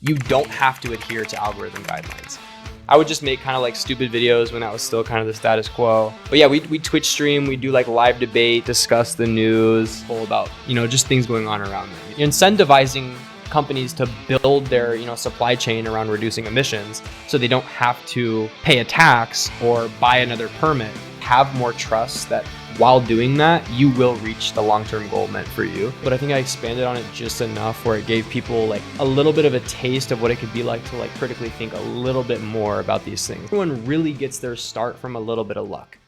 you don't have to adhere to algorithm guidelines. I would just make kind of like stupid videos when that was still kind of the status quo. But yeah, we Twitch stream, we do like live debate, discuss the news, all about, just things going on around them. You're incentivizing companies to build their, supply chain around reducing emissions so they don't have to pay a tax or buy another permit. Have more trust that while doing that, you will reach the long-term goal meant for you. But I think I expanded on it just enough where it gave people like a little bit of a taste of what it could be like to like critically think a little bit more about these things. Everyone really gets their start from a little bit of luck.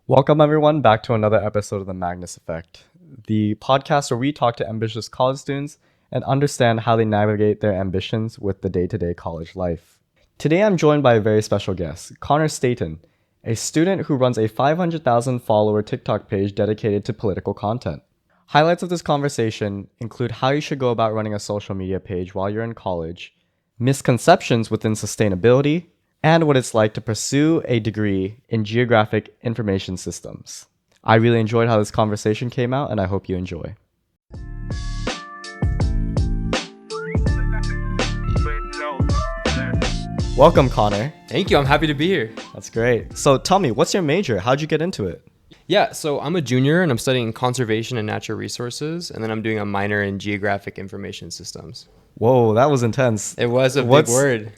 Welcome everyone back to another episode of The Magnus Effect, the podcast where we talk to ambitious college students and understand how they navigate their ambitions with the day-to-day college life. Today I'm joined by a very special guest, Conor Stayton, a student who runs a 500,000 follower TikTok page dedicated to political content. Highlights of this conversation include how you should go about running a social media page while you're in college, misconceptions within sustainability, and what it's like to pursue a degree in Geographic information systems. I really enjoyed how this conversation came out, and I hope you enjoy. Welcome, Conor. Thank you. I'm happy to be here. That's great. So tell me, what's your major? How'd you get into it? Yeah, so I'm a junior and I'm studying conservation and natural resources, and then I'm doing a minor in Geographic information systems. Whoa, that was intense. It was a big word.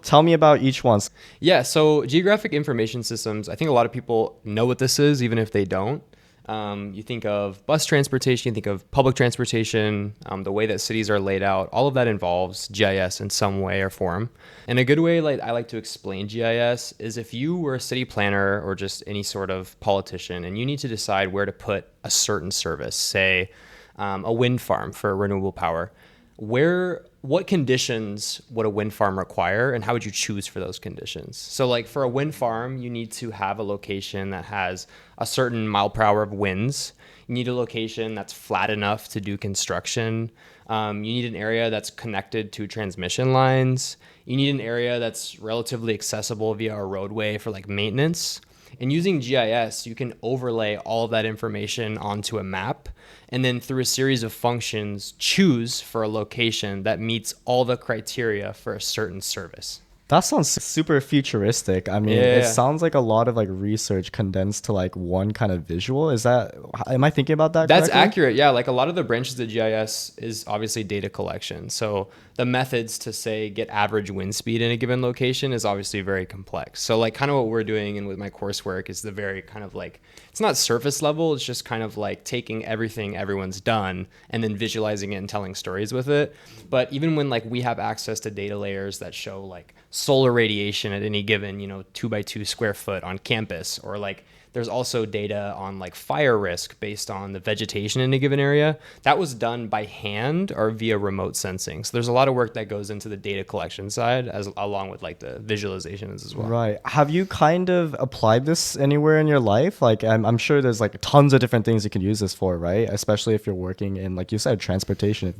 Tell me about each one. Yeah, so Geographic information systems, I think a lot of people know what this is, even if they don't. You think of bus transportation, you think of public transportation, the way that cities are laid out, all of that involves GIS in some way or form. And a good way I like to explain GIS is if you were a city planner or just any sort of politician and you need to decide where to put a certain service, say a wind farm for renewable power, what conditions would a wind farm require and how would you choose for those conditions? So like for a wind farm, you need to have a location that has a certain mile per hour of winds. You need a location that's flat enough to do construction. You need an area that's connected to transmission lines. You need an area that's relatively accessible via a roadway for like maintenance. And using GIS, you can overlay all of that information onto a map and then through a series of functions, choose for a location that meets all the criteria for a certain service. That sounds super futuristic. I mean, It sounds like a lot of like research condensed to like one kind of visual. Am I thinking about that That's correctly? accurate. Yeah, like a lot of the branches of GIS is obviously data collection. So the methods to say get average wind speed in a given location is obviously very complex. So like kind of what we're doing and with my coursework is the very kind of like, it's not surface level. It's just kind of like taking everything everyone's done and then visualizing it and telling stories with it. But even when like we have access to data layers that show like solar radiation at any given 2x2 square foot on campus, or like there's also data on like fire risk based on the vegetation in a given area. That was done by hand or via remote sensing. So there's a lot of work that goes into the data collection side along with like the visualizations as well. Right. Have you kind of applied this anywhere in your life? Like I'm sure there's like tons of different things you can use this for, right? Especially if you're working in, like you said, transportation.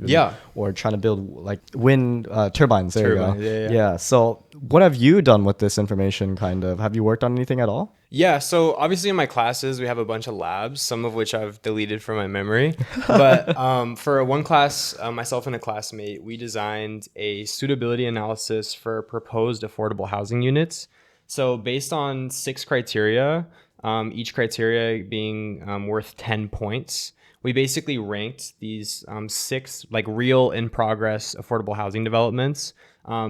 Or trying to build like wind turbines. There you go. Yeah. So what have you done with this information kind of? Have you worked on anything at all? Yeah, so obviously in my classes, we have a bunch of labs, some of which I've deleted from my memory. But for one class, myself and a classmate, we designed a suitability analysis for proposed affordable housing units. So based on 6 criteria, each criteria being worth 10 points, we basically ranked these 6 like real in progress affordable housing developments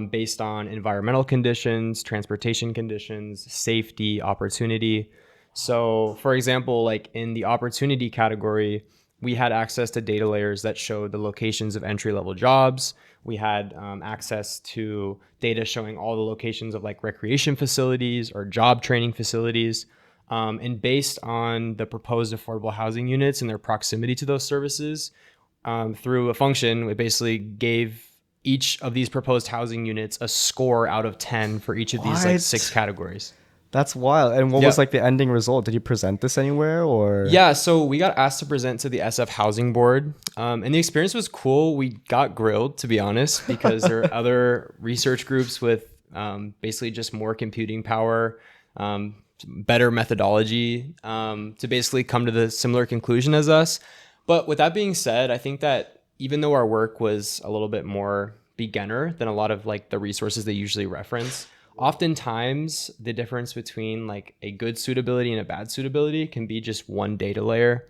based on environmental conditions, transportation conditions, safety, opportunity. So for example, like in the opportunity category, we had access to data layers that showed the locations of entry-level jobs. We had access to data showing all the locations of like recreation facilities or job training facilities. And based on the proposed affordable housing units and their proximity to those services, through a function, we basically gave each of these proposed housing units a score out of 10 for each of these like 6 categories. That's wild. And what was like the ending result? Did you present this anywhere or? Yeah, so we got asked to present to the SF Housing Board. And the experience was cool. We got grilled, to be honest, because there are other research groups with basically just more computing power, better methodology to basically come to the similar conclusion as us. But with that being said, I think that even though our work was a little bit more beginner than a lot of like the resources they usually reference, oftentimes the difference between like a good suitability and a bad suitability can be just one data layer.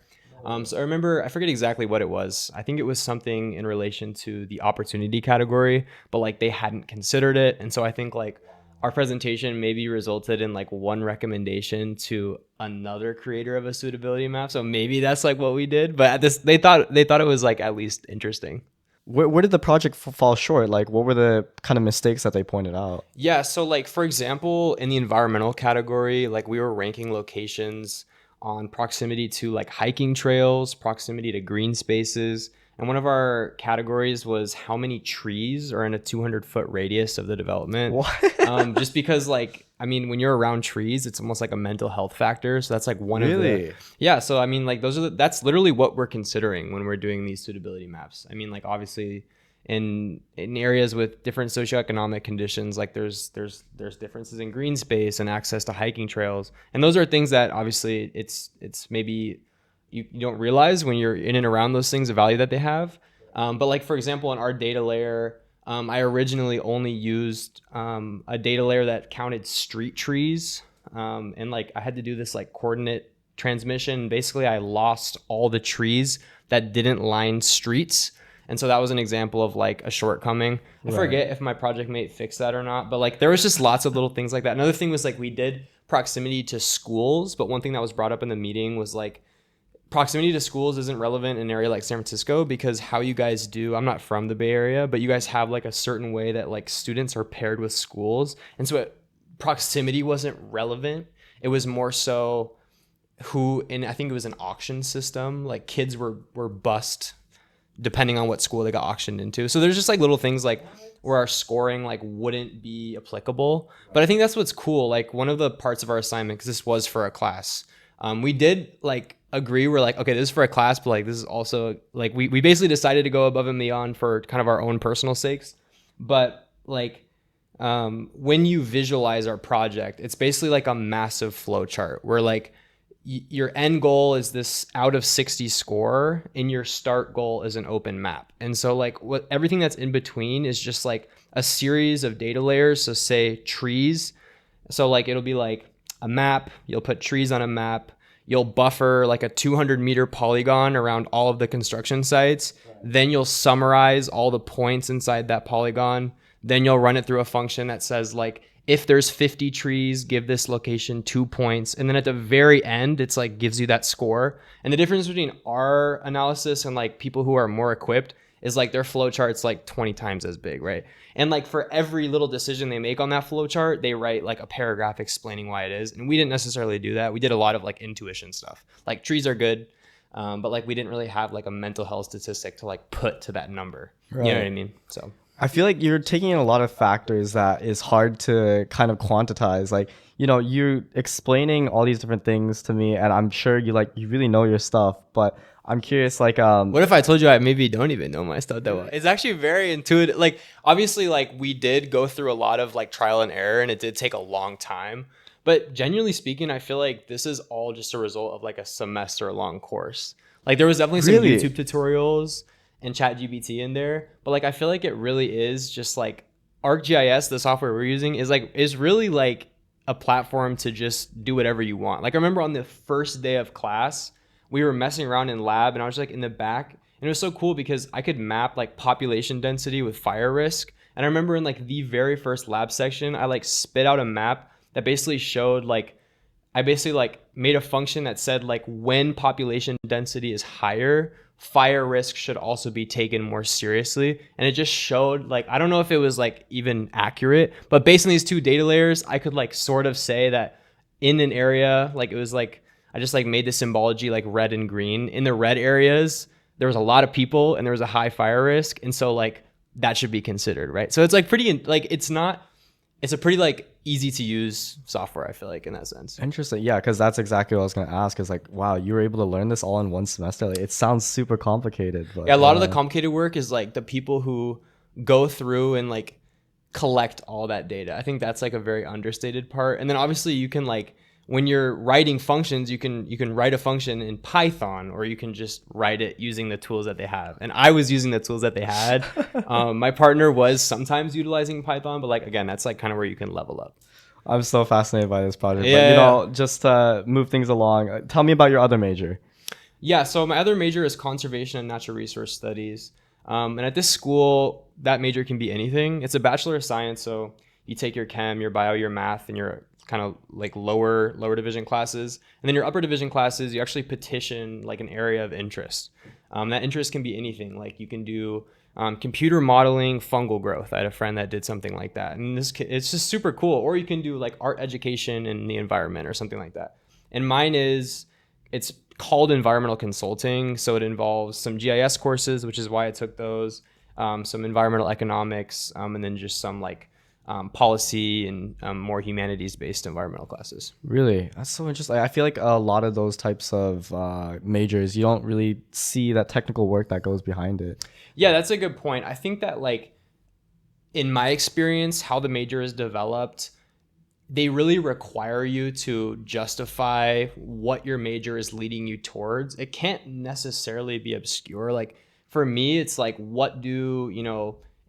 So I remember, I forget exactly what it was. I think it was something in relation to the opportunity category, but like they hadn't considered it. And so I think like our presentation maybe resulted in like one recommendation to another creator of a suitability map. So maybe that's like what we did, but at this, they thought it was like at least interesting. Where did the project fall short? Like, what were the kind of mistakes that they pointed out? Yeah, so like for example, in the environmental category, like we were ranking locations on proximity to like hiking trails, proximity to green spaces, and one of our categories was how many trees are in a 200-foot radius of the development. What? Just because like, I mean, when you're around trees, it's almost like a mental health factor. So that's like one of the, Really? yeah. So I mean, like that's literally what we're considering when we're doing these suitability maps. I mean, like obviously in areas with different socioeconomic conditions, like there's differences in green space and access to hiking trails, and those are things that obviously it's maybe you don't realize when you're in and around those things, the value that they have. But like for example, in our data layer, I originally only used a data layer that counted street trees, and like I had to do this like coordinate transmission. Basically, I lost all the trees that didn't line streets. And so that was an example of like a shortcoming. I forget if my project mate fixed that or not, but like there was just lots of little things like that. Another thing was like we did proximity to schools, but one thing that was brought up in the meeting was like proximity to schools isn't relevant in an area like San Francisco because how you guys do, I'm not from the Bay Area, but you guys have like a certain way that like students are paired with schools. And so proximity wasn't relevant. It was more so who, and I think it was an auction system, like kids were bused depending on what school they got auctioned into. So there's just like little things like where our scoring like wouldn't be applicable. But I think that's what's cool. Like one of the parts of our assignment, because this was for a class, we did like agree. We're like, okay, this is for a class, but like this is also like we basically decided to go above and beyond for kind of our own personal sakes. But like when you visualize our project, it's basically like a massive flow chart where like your end goal is this out of 60 score and your start goal is an open map. And so like everything that's in between is just like a series of data layers. So say trees. So like it'll be like a map, you'll put trees on a map, you'll buffer like a 200-meter polygon around all of the construction sites. Then you'll summarize all the points inside that polygon. Then you'll run it through a function that says like, if there's 50 trees, give this location 2 points. And then at the very end, it's like gives you that score. And the difference between our analysis and like people who are more equipped is like their flow chart's like 20 times as big, right? And like for every little decision they make on that flow chart, they write like a paragraph explaining why it is. And we didn't necessarily do that. We did a lot of like intuition stuff. Like trees are good, but like we didn't really have like a mental health statistic to like put to that number. Right. You know what I mean? So I feel like you're taking in a lot of factors that is hard to kind of quantize. Like, you know, you're explaining all these different things to me, and I'm sure you really know your stuff, but I'm curious, like, what if I told you I maybe don't even know my stuff that well? It's actually very intuitive. Like, obviously, like we did go through a lot of like trial and error, and it did take a long time. But genuinely speaking, I feel like this is all just a result of like a semester long course. Like there was definitely some YouTube tutorials and ChatGPT in there, but like I feel like it really is just like ArcGIS, the software we're using, is really like a platform to just do whatever you want. Like I remember on the first day of class, we were messing around in lab, and I was like in the back, and it was so cool because I could map like population density with fire risk. And I remember in like the very first lab section, I like spit out a map that basically showed like I basically like made a function that said like when population density is higher, fire risk should also be taken more seriously. And it just showed like, I don't know if it was like even accurate, but based on these two data layers, I could like sort of say that in an area, like it was like, I just like made the symbology like red and green. In the red areas, there was a lot of people and there was a high fire risk. And so like that should be considered, right? So it's like pretty, like it's a pretty like easy to use software, I feel like, in that sense. Interesting. Yeah, because that's exactly what I was going to ask is like, wow, you were able to learn this all in one semester. Like, it sounds super complicated. But, yeah, a lot of the complicated work is like the people who go through and like collect all that data. I think that's like a very understated part. And then obviously you can like, when you're writing functions, you can write a function in Python, or you can just write it using the tools that they have. And I was using the tools that they had. My partner was sometimes utilizing Python, but like, again, that's like kind of where you can level up. I'm so fascinated by this project. Yeah. But just to move things along, tell me about your other major. Yeah, so my other major is conservation and natural resource studies. And at this school, that major can be anything. It's a Bachelor of Science, so you take your chem, your bio, your math, and your kind of like lower division classes. And then your upper division classes, you actually petition like an area of interest. That interest can be anything. Like you can do computer modeling fungal growth. I had a friend that did something like that. And it's just super cool. Or you can do like art education in the environment or something like that. And mine it's called environmental consulting. So it involves some GIS courses, which is why I took those, some environmental economics, and then just some like policy and more humanities-based environmental classes. Really? That's so interesting. I feel like a lot of those types of majors, you don't really see that technical work that goes behind it. Yeah, that's a good point. I think that like in my experience, how the major is developed, they really require you to justify what your major is leading you towards. It can't necessarily be obscure. Like for me, it's like, what do,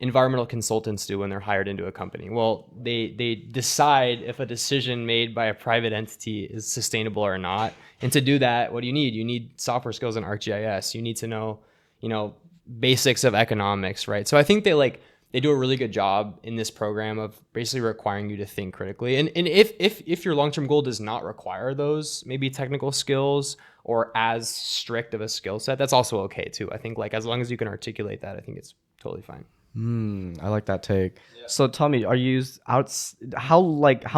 environmental consultants do when they're hired into a company? Well, they decide if a decision made by a private entity is sustainable or not. And to do that, what do you need? You need software skills in ArcGIS. You need to know, basics of economics, right? So I think they do a really good job in this program of basically requiring you to think critically. And if your long-term goal does not require those maybe technical skills or as strict of a skill set, that's also okay too. I think like as long as you can articulate that, I think it's totally fine. I like that take. Yeah. So tell me, are you how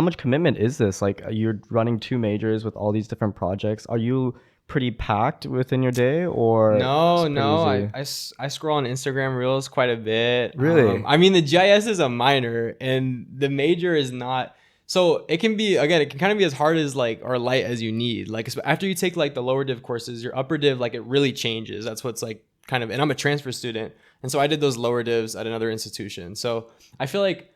much commitment is this? Like you're running 2 majors with all these different projects. Are you pretty packed within your day, or no? I scroll on Instagram Reels quite a bit. Really? I mean, the GIS is a minor and the major is not. So it can kind of be as hard as or light as you need. Like after you take like the lower div courses, your upper div, like it really changes. That's what's like kind of, and I'm a transfer student. And so I did those lower divs at another institution. So I feel like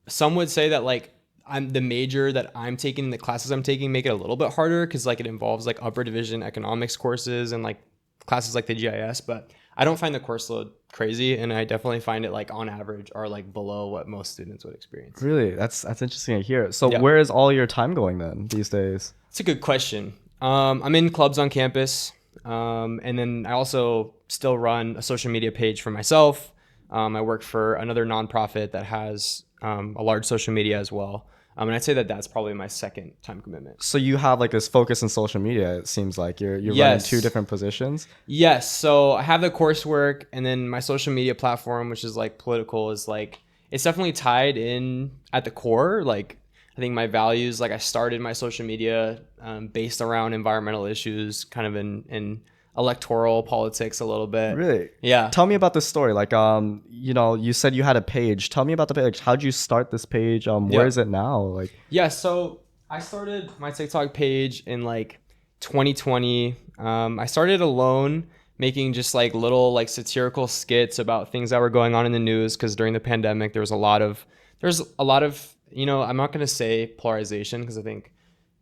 some would say that like I'm the major that I'm taking, the classes I'm taking make it a little bit harder because like it involves like upper division economics courses and like classes like the GIS, but I don't find the course load crazy, and I definitely find it like on average are like below what most students would experience. Really? That's interesting to hear. So where is all your time going then these days? It's a good question. I'm in clubs on campus. And then I also still run a social media page for myself. I work for another nonprofit that has a large social media as well. And I'd say that that's probably my second time commitment. So you have like this focus in social media. It seems like you're running 2 different positions. Yes. So I have the coursework, and then my social media platform, which is like political, is like, it's definitely tied in at the core. Like I think my values, like I started my social media based around environmental issues, kind of in electoral politics a little bit. Really? Yeah. Tell me about this story. Like, you said you had a page. Tell me about the page. How'd you start this page? Where is it now? Like, yeah. So I started my TikTok page in like 2020. I started alone, making just like little like satirical skits about things that were going on in the news. Cause during the pandemic, there's a lot of, I'm not going to say polarization, because I think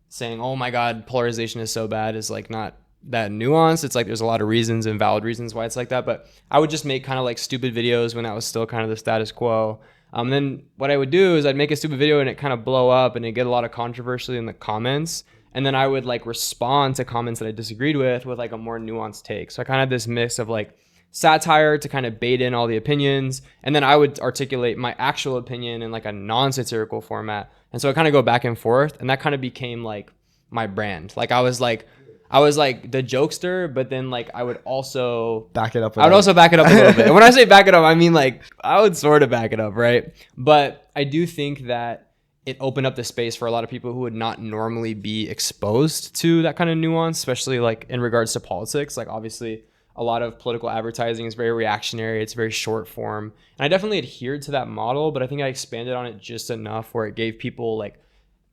saying, oh my God, polarization is so bad is like not that nuanced. It's like there's a lot of reasons and valid reasons why it's like that. But I would just make kind of like stupid videos when that was still kind of the status quo. Then what I would do is I'd make a stupid video and it kind of blow up and it get a lot of controversy in the comments. And then I would like respond to comments that I disagreed with like a more nuanced take. So I kind of had this mix of like satire to kind of bait in all the opinions, and then I would articulate my actual opinion in like a non-satirical format. And so I kind of go back and forth, and that kind of became like my brand. Like I was like the jokester, but then like I would also back it up. I would also back it up a little bit. And when I say back it up, I mean like I would sort of back it up, right? But I do think that it opened up the space for a lot of people who would not normally be exposed to that kind of nuance, especially like in regards to politics. Like obviously a lot of political advertising is very reactionary. It's very short form. And I definitely adhered to that model, but I think I expanded on it just enough where it gave people like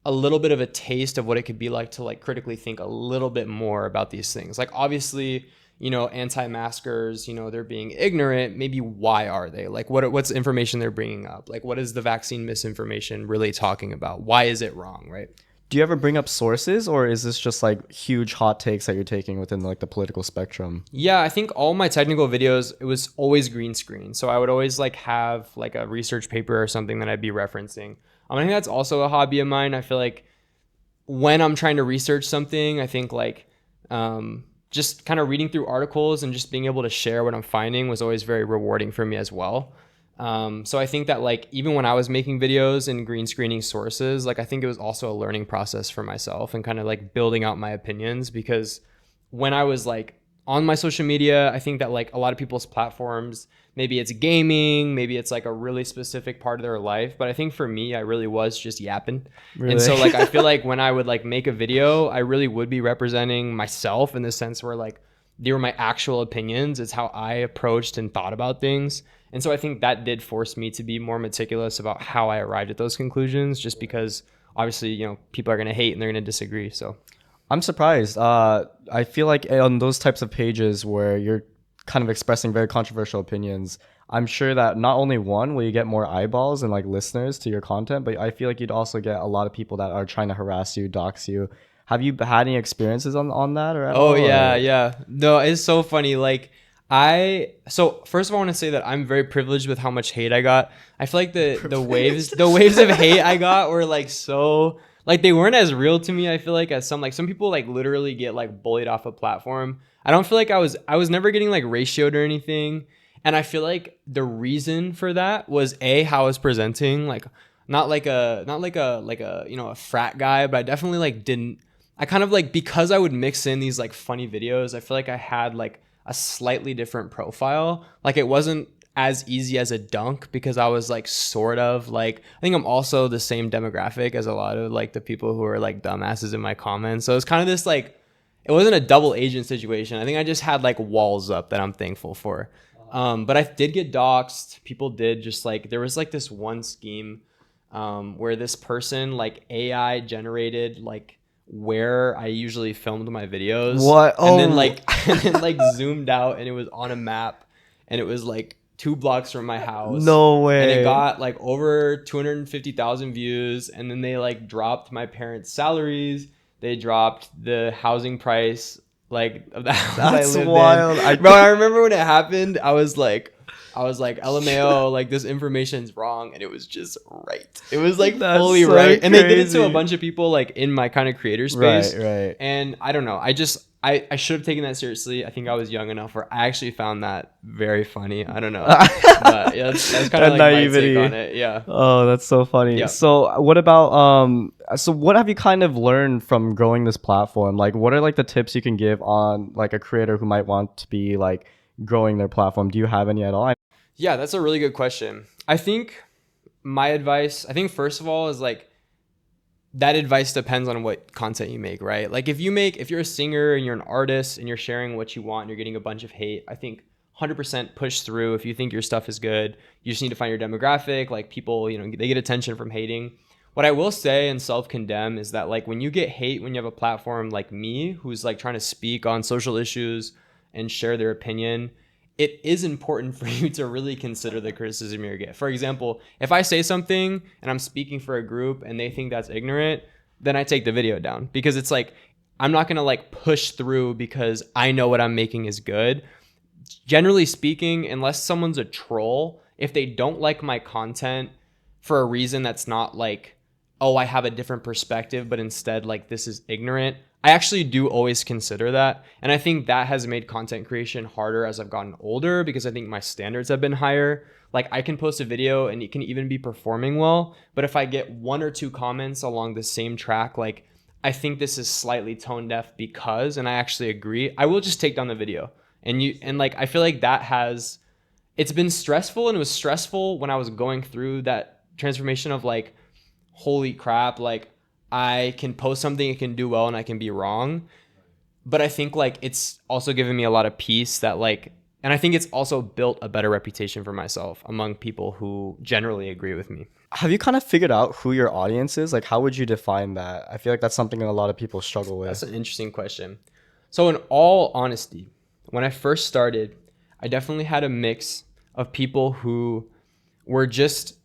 a little bit of a taste of what it could be like to like critically think a little bit more about these things. Like obviously, anti-maskers, they're being ignorant. Maybe why are they? Like what's information they're bringing up? Like what is the vaccine misinformation really talking about? Why is it wrong, right? Do you ever bring up sources, or is this just like huge hot takes that you're taking within like the political spectrum? Yeah, I think all my technical videos, it was always green screen. So I would always like have like a research paper or something that I'd be referencing. I think that's also a hobby of mine. I feel like when I'm trying to research something, I think like just kind of reading through articles and just being able to share what I'm finding was always very rewarding for me as well. So I think that like even when I was making videos and green screening sources, like I think it was also a learning process for myself and kind of like building out my opinions, because when I was like on my social media, I think that like a lot of people's platforms, maybe it's gaming, maybe it's like a really specific part of their life. But I think for me, I really was just yapping. Really? And so like, I feel like when I would like make a video, I really would be representing myself in the sense where like they were my actual opinions. It's how I approached and thought about things. And so I think that did force me to be more meticulous about how I arrived at those conclusions, just because obviously, you know, people are going to hate and they're going to disagree. So I'm surprised. I feel like on those types of pages where you're kind of expressing very controversial opinions, I'm sure that not only one, will you get more eyeballs and like listeners to your content, but I feel like you'd also get a lot of people that are trying to harass you, dox you. Have you had any experiences on that or at all? oh yeah, Or? yeah. No, it's so funny. Like so first of all, I want to say that I'm very privileged with how much hate I got. I feel like the waves of hate I got were like so like they weren't as real to me, I feel like, as some people like literally get like bullied off a platform. I don't feel like I was never getting like ratioed or anything. And I feel like the reason for that was how I was presenting, like not like a you know, a frat guy, but I definitely like didn't. I kind of like, because I would mix in these like funny videos, I feel like I had like a slightly different profile. Like it wasn't as easy as a dunk because I was like sort of like, I think I'm also the same demographic as a lot of like the people who are like dumbasses in my comments. So it's kind of this like, it wasn't a double agent situation. I think I just had like walls up that I'm thankful for. But I did get doxxed. People did just like, there was like this one scheme where this person like AI generated like where I usually filmed my videos. What? And then Oh. like and then like zoomed out and it was on a map and it was like 2 blocks from my house. No And it way. got like over 250,000 views. And then they like dropped my parents' salaries. They dropped the housing price like of the house I That's lived wild. in. Bro, I remember when it happened, I was like, LMAO, like this information's wrong, and it was just right. It was like That's fully so right, and they did it to a crazy. bunch of people like in my kind of creator space. Right. And I don't know, I should have taken that seriously. I think I was young enough where I actually found that very funny. I don't know, but yeah, that's kind of like naivety. my take on it. Yeah. Oh, that's so funny. Yeah. So what about so what have you kind of learned from growing this platform? Like what are like the tips you can give on like a creator who might want to be like growing their platform? Do you have any at all? Yeah, that's a really good question. I think my advice, I think first of all is like, that advice depends on what content you make, right? Like if you're a singer and you're an artist and you're sharing what you want and you're getting a bunch of hate, I think 100% push through. If you think your stuff is good, you just need to find your demographic. Like people, you know, they get attention from hating. What I will say and self-condemn is that like when you get hate, when you have a platform like me, who's like trying to speak on social issues and share their opinion, it is important for you to really consider the criticism you get. For example, if I say something and I'm speaking for a group and they think that's ignorant, then I take the video down, because it's like, I'm not going to like push through because I know what I'm making is good. Generally speaking, unless someone's a troll, if they don't like my content for a reason that's not like, oh, I have a different perspective, but instead like this is ignorant, I actually do always consider that. And I think that has made content creation harder as I've gotten older, because I think my standards have been higher. Like I can post a video and it can even be performing well, but if I get 1 or 2 comments along the same track, like I think this is slightly tone deaf because, and I actually agree, I will just take down the video. And like I feel like it's been stressful, and it was stressful when I was going through that transformation of like, holy crap, like I can post something, it can do well, and I can be wrong. But I think like it's also given me a lot of peace that like, and I think it's also built a better reputation for myself among people who generally agree with me. Have you kind of figured out who your audience is? Like how would you define that? I feel like that's something that a lot of people struggle with. That's an interesting question. So in all honesty, when I first started, I definitely had a mix of people who were just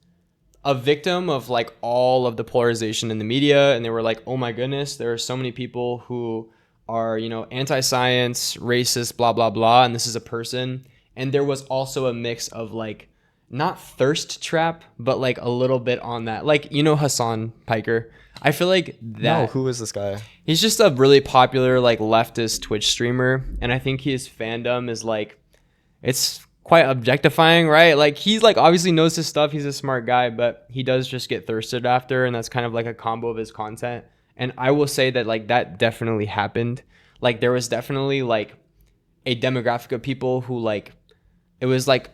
a victim of like all of the polarization in the media, and they were like, oh my goodness, there are so many people who are, you know, anti-science, racist, blah blah blah, and this is a person. And there was also a mix of like, not thirst trap, but like a little bit on that, like, you know, Hassan Piker. I feel like that. No, who is this guy? He's just a really popular like leftist Twitch streamer, and I think his fandom is like, it's quite objectifying, right? Like, he's like obviously knows his stuff, he's a smart guy, but he does just get thirsted after, and that's kind of like a combo of his content. And I will say that like that definitely happened. Like, there was definitely like a demographic of people who like, it was like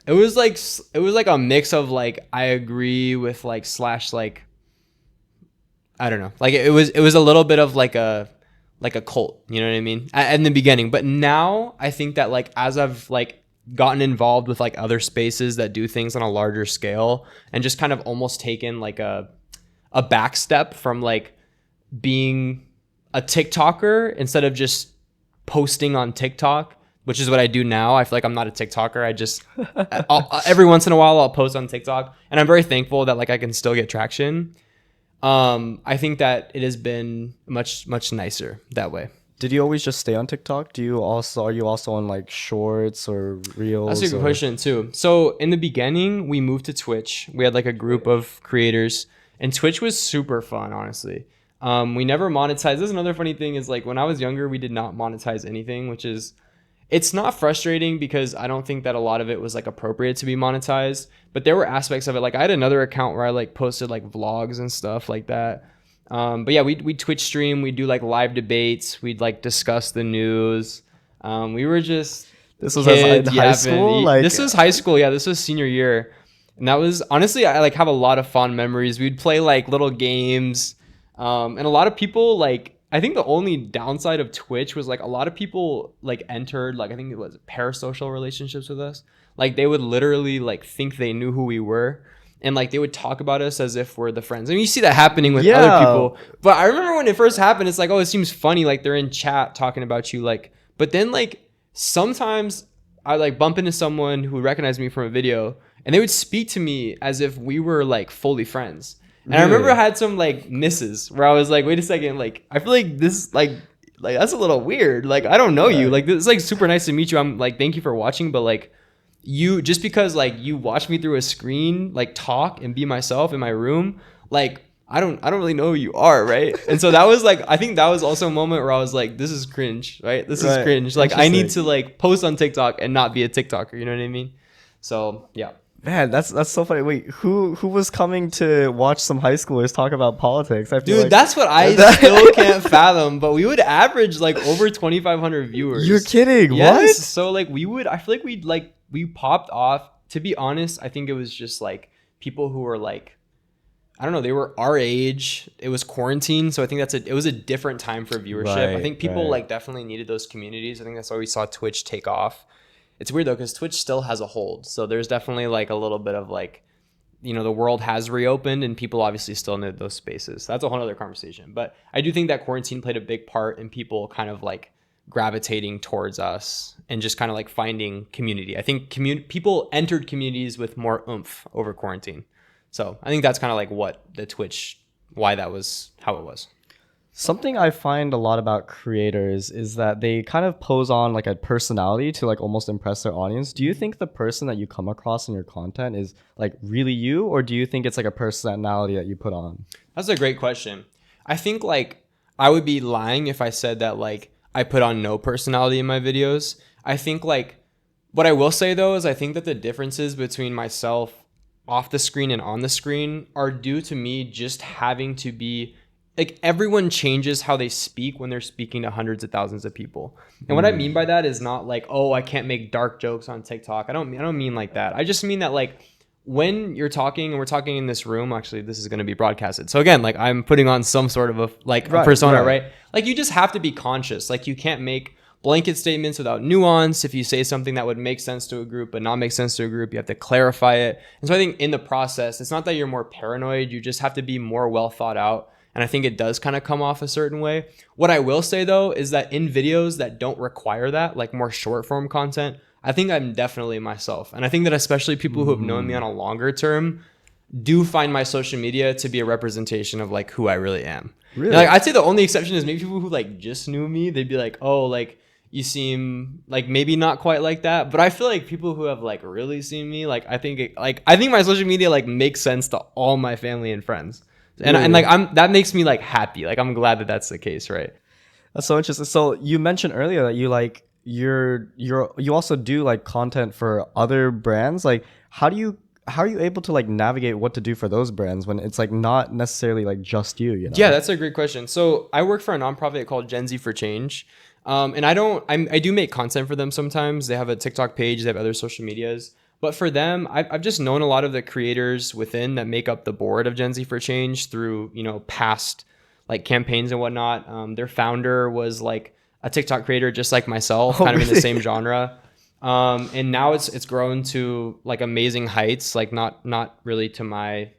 a mix of like, I agree with like slash like, I don't know, like it was a little bit of like a cult, you know what I mean, in the beginning. But now I think that like, as I've like gotten involved with like other spaces that do things on a larger scale, and just kind of almost taken like a back step from like being a TikToker instead of just posting on TikTok, which is what I do now. I feel like I'm not a TikToker. I just every once in a while I'll post on TikTok, and I'm very thankful that like I can still get traction. I think that it has been much nicer that way. Did you always just stay on TikTok? Are you also on like shorts or reels? That's a good question too. So in the beginning, we moved to Twitch. We had like a group of creators, and Twitch was super fun, honestly. We never monetized. This is another funny thing, is like when I was younger, we did not monetize anything, which is, it's not frustrating because I don't think that a lot of it was like appropriate to be monetized, but there were aspects of it. Like, I had another account where I like posted like vlogs and stuff like that. But yeah, we Twitch stream, we do like live debates, we'd like discuss the news. We were just, this was in high school. This was high school. Yeah, this was senior year, and that was, honestly, I like have a lot of fond memories. We'd play like little games, and a lot of people like. I think the only downside of Twitch was like a lot of people like entered like, I think it was parasocial relationships with us. Like, they would literally like think they knew who we were, and like they would talk about us as if we're the friends. I mean, you see that happening with other people. But I remember when it first happened, it's like, oh, it seems funny. Like, they're in chat talking about you. Like, but then like sometimes I like bump into someone who recognized me from a video, and they would speak to me as if we were like fully friends. And I remember I had some like misses where I was like, wait a second, like I feel like this like that's a little weird. Like, I don't know you. Like, this is like super nice to meet you. I'm like, thank you for watching, but like, you, just because like you watch me through a screen, like talk and be myself in my room, like I don't really know who you are, right? And so that was like, I think that was also a moment where I was like, this is cringe, right? This is cringe. Like, I need to like post on TikTok and not be a TikToker, you know what I mean? So yeah. Man, that's so funny. Wait, who was coming to watch some high schoolers talk about politics? I feel Dude, like that's what I still can't fathom. But we would average like over 2,500 viewers. You're kidding? Yes. What? So like I feel like we popped off. To be honest, I think it was just like people who were like, I don't know, they were our age. It was quarantine, so I think it was a different time for viewership. I think people like definitely needed those communities. I think that's why we saw Twitch take off. It's weird though, because Twitch still has a hold. So there's definitely like a little bit of like, you know, the world has reopened and people obviously still need those spaces. That's a whole other conversation. But I do think that quarantine played a big part in people kind of like gravitating towards us and just kind of like finding community. I think people entered communities with more oomph over quarantine. So I think that's kind of like why that was how it was. Something I find a lot about creators is that they kind of pose on like a personality to like almost impress their audience. Do you think the person that you come across in your content is like really you, or do you think it's like a personality that you put on? That's a great question. I think like I would be lying if I said that like I put on no personality in my videos. I think like what I will say though is I think that the differences between myself off the screen and on the screen are due to me just having to be like, everyone changes how they speak when they're speaking to hundreds of thousands of people. And what I mean by that is not like, oh, I can't make dark jokes on TikTok. I don't mean like that. I just mean that like when you're talking and we're talking in this room, actually this is going to be broadcasted. So again, like I'm putting on some sort of a persona, right? Like you just have to be conscious. Like you can't make blanket statements without nuance. If you say something that would make sense to a group but not make sense to a group, you have to clarify it. And so I think in the process, it's not that you're more paranoid. You just have to be more well thought out. And I think it does kind of come off a certain way. What I will say though is that in videos that don't require that, like more short form content, I think I'm definitely myself. And I think that especially people who have known me on a longer term, do find my social media to be a representation of like who I really am. Really? And, like I'd say the only exception is maybe people who like just knew me. They'd be like, oh, like you seem like maybe not quite like that. But I feel like people who have like really seen me, like I think my social media like makes sense to all my family and friends. And like that makes me like happy. Like I'm glad that that's the case, right? That's so interesting. So you mentioned earlier that you like you also do like content for other brands. Like how are you able to like navigate what to do for those brands when it's like not necessarily like just you know? Yeah, that's a great question. So I work for a nonprofit called Gen Z for Change. And I do make content for them sometimes. They have a TikTok page, they have other social medias. But for them, I've just known a lot of the creators within that make up the board of Gen Z for Change through, you know, past like campaigns and whatnot. Their founder was like a TikTok creator just like myself, kind of in the same genre. And now it's grown to like amazing heights, like not really to my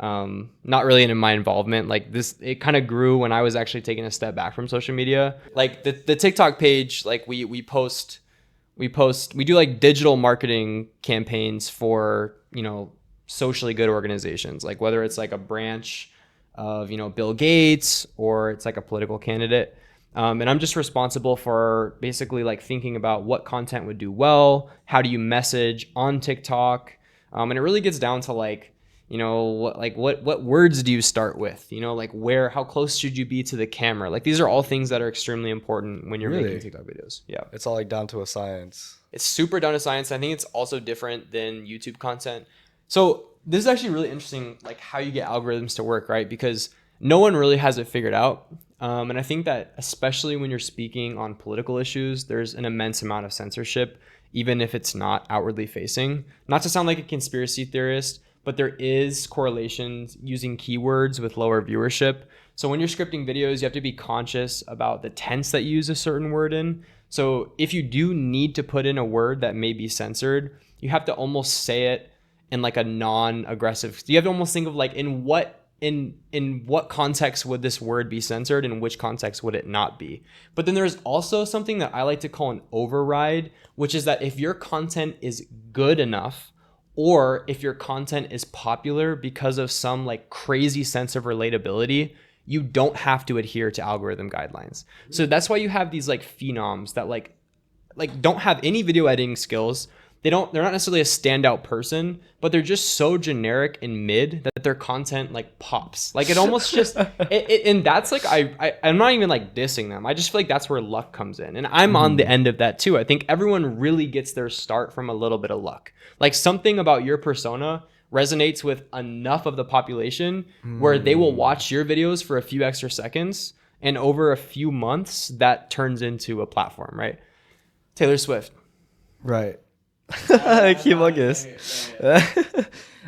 not really into my involvement. Like this, it kind of grew when I was actually taking a step back from social media. Like the TikTok page, like we do like digital marketing campaigns for, you know, socially good organizations, like whether it's like a branch of, you know, Bill Gates or it's like a political candidate. And I'm just responsible for basically like thinking about what content would do well, how do you message on TikTok, and it really gets down to like, you know, what words do you start with, you know, like how close should you be to the camera? Like these are all things that are extremely important when you're making TikTok videos. Yeah, it's all like down to a science. It's super down to science. I think it's also different than YouTube content. So this is actually really interesting, like how you get algorithms to work, right? Because no one really has it figured out. And I think that especially when you're speaking on political issues, there's an immense amount of censorship, even if it's not outwardly facing. Not to sound like a conspiracy theorist, but there is correlations using keywords with lower viewership. So when you're scripting videos, you have to be conscious about the tense that you use a certain word in. So if you do need to put in a word that may be censored, you have to almost say it in like a non-aggressive. You have to almost think of like in what context would this word be censored and which context would it not be. But then there's also something that I like to call an override, which is that if your content is good enough, or if your content is popular because of some like crazy sense of relatability, you don't have to adhere to algorithm guidelines. So that's why you have these like phenoms that like don't have any video editing skills. They're not necessarily a standout person, but they're just so generic and mid that their content like pops. Like it almost just and that's like I'm not even like dissing them. I just feel like that's where luck comes in. And I'm on the end of that too. I think everyone really gets their start from a little bit of luck. Like something about your persona resonates with enough of the population where they will watch your videos for a few extra seconds, and over a few months that turns into a platform, right? Taylor Swift. Right. Humongous.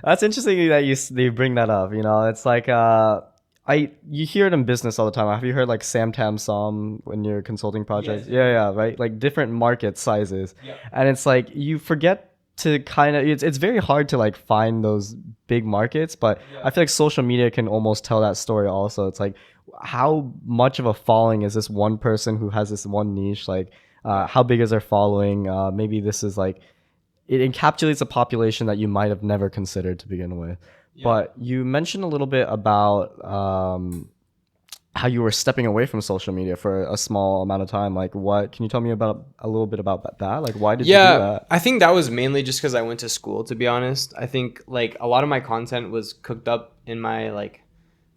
That's interesting that you bring that up. You know, it's like you hear it in business all the time. Have you heard like Sam Tam Som when you're consulting projects? Yes. Yeah, right. Like different market sizes, and it's like you forget to kind of it's very hard to like find those big markets, but I feel like social media can almost tell that story also. It's like how much of a following is this one person who has this one niche? Like how big is their following? Maybe this is like it encapsulates a population that you might have never considered to begin with. But you mentioned a little bit about how you were stepping away from social media for a small amount of time. Like what, can you tell me about a little bit about that? Like why did you do that? I think that was mainly just because I went to school, to be honest. I think like a lot of my content was cooked up in my like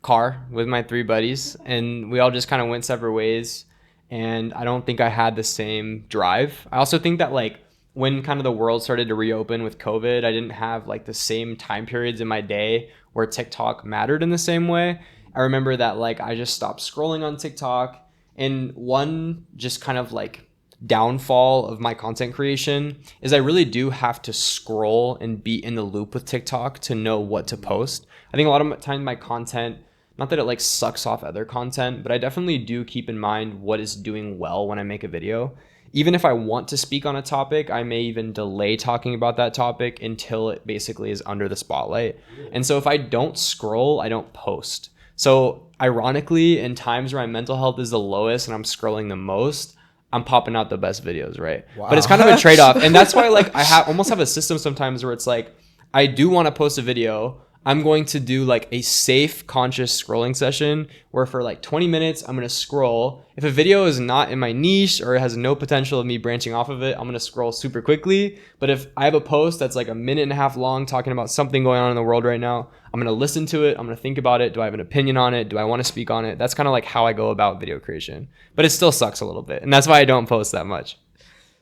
car with my 3 buddies, and we all just kind of went separate ways. And I don't think I had the same drive. I also think that like when kind of the world started to reopen with COVID, I didn't have like the same time periods in my day where TikTok mattered in the same way. I remember that like I just stopped scrolling on TikTok, and one just kind of like downfall of my content creation is I really do have to scroll and be in the loop with TikTok to know what to post. I think a lot of time my content, not that it like sucks off other content, but I definitely do keep in mind what is doing well when I make a video. Even if I want to speak on a topic, I may even delay talking about that topic until it basically is under the spotlight. And so if I don't scroll, I don't post. So ironically, in times where my mental health is the lowest and I'm scrolling the most, I'm popping out the best videos, right? Wow. But it's kind of a trade-off. And that's why like I almost have a system sometimes where it's like, I do want to post a video. I'm going to do like a safe, conscious scrolling session where for like 20 minutes, I'm going to scroll. If a video is not in my niche or it has no potential of me branching off of it, I'm going to scroll super quickly. But if I have a post that's like a minute and a half long talking about something going on in the world right now, I'm going to listen to it. I'm going to think about it. Do I have an opinion on it? Do I want to speak on it? That's kind of like how I go about video creation. But it still sucks a little bit. And that's why I don't post that much.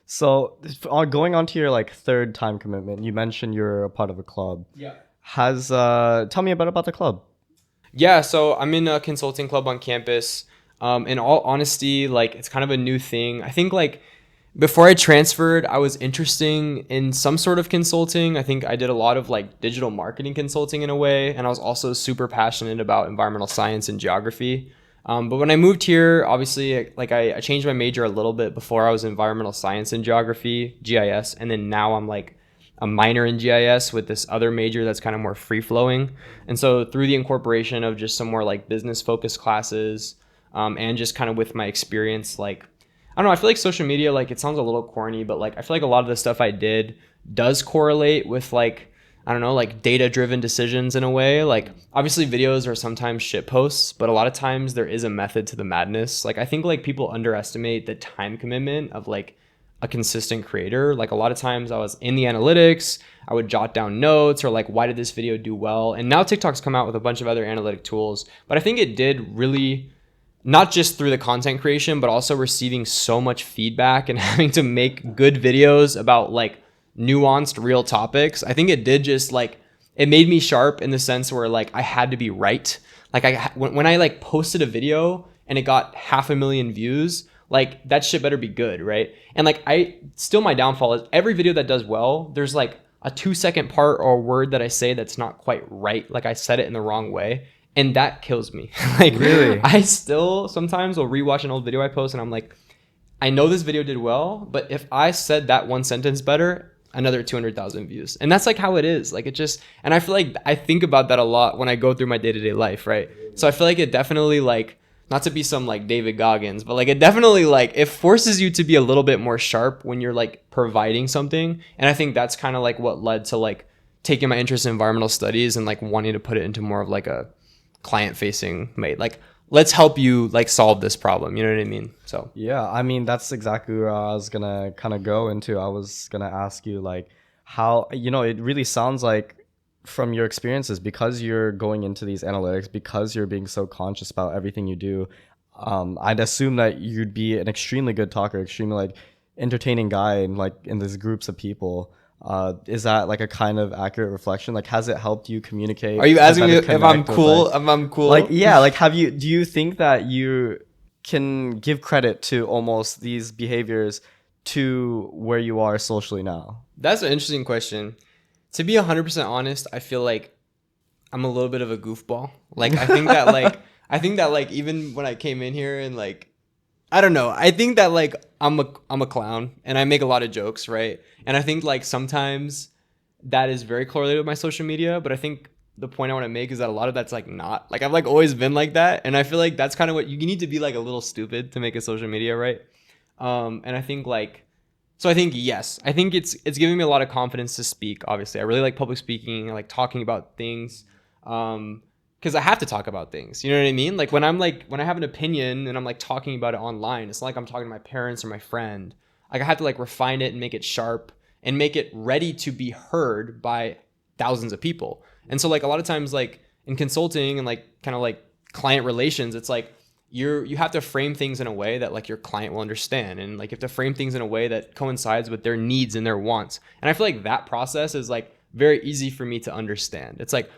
So going on to your like third time commitment, you mentioned you're a part of a club. Yeah. Tell me about the club. Yeah, so I'm in a consulting club on campus. In all honesty, like it's kind of a new thing. I think like before I transferred, I was interested in some sort of consulting. I think I did a lot of like digital marketing consulting in a way, and I was also super passionate about environmental science and geography. But when I moved here, obviously, like I changed my major a little bit. Before I was environmental science and geography, GIS, and then now I'm like a minor in GIS with this other major that's kind of more free flowing. And so through the incorporation of just some more like business focused classes, and just kind of with my experience, like, I don't know, I feel like social media, like it sounds a little corny, but like I feel like a lot of the stuff I did does correlate with like, I don't know, like data driven decisions in a way. Like obviously videos are sometimes shit posts, but a lot of times there is a method to the madness. Like I think like people underestimate the time commitment of like a consistent creator. Like a lot of times I was in the analytics, I would jot down notes or like, why did this video do well? And now TikTok's come out with a bunch of other analytic tools, but I think it did really, not just through the content creation, but also receiving so much feedback and having to make good videos about like nuanced real topics. I think it did just like, it made me sharp in the sense where like I had to be right. Like when I like posted a video and it got 500,000 views, like that shit better be good, right? And like my downfall is every video that does well, there's like a 2-second part or word that I say that's not quite right. Like I said it in the wrong way. And that kills me. Like Really? I still sometimes will rewatch an old video I post and I'm like, I know this video did well, but if I said that one sentence better, another 200,000 views. And that's like how it is. Like it just, and I feel like I think about that a lot when I go through my day-to-day life, right? So I feel like it definitely like, not to be some like David Goggins, but like it definitely like it forces you to be a little bit more sharp when you're like providing something. And I think that's kind of like what led to like taking my interest in environmental studies and like wanting to put it into more of like a client facing mate. Like let's help you like solve this problem. You know what I mean? So Yeah, I mean that's exactly where I was gonna kind of go into. I was gonna ask you like how, it really sounds like from your experiences, because you're going into these analytics, because you're being so conscious about everything you do, I'd assume that you'd be an extremely good talker, extremely like entertaining guy in like in these groups of people. Is that like a kind of accurate reflection? Like, has it helped you communicate? are you asking me if I'm connect with, cool? like, If I'm cool? like, yeah, like do you think that you can give credit to almost these behaviors to where you are socially now? That's an interesting question. To be 100% honest, I feel like I'm a little bit of a goofball. Like I think that like even when I came in here and like I don't know, I think that like I'm a clown and I make a lot of jokes, right? And I think like sometimes that is very correlated with my social media, but I think the point I want to make is that a lot of that's like not. Like I've like always been like that, and I feel like that's kind of what you need to be, like a little stupid to make a social media, right? And I think like so I think yes, I think it's giving me a lot of confidence to speak. Obviously, I really like public speaking. I like talking about things, because I have to talk about things. You know what I mean? Like when I have an opinion and I'm like talking about it online, it's not like I'm talking to my parents or my friend. Like I have to like refine it and make it sharp and make it ready to be heard by thousands of people. And so like a lot of times like in consulting and like kind of like client relations, it's like you have to frame things in a way that like your client will understand, and like you have to frame things in a way that coincides with their needs and their wants. And I feel like that process is like very easy for me to understand. It's like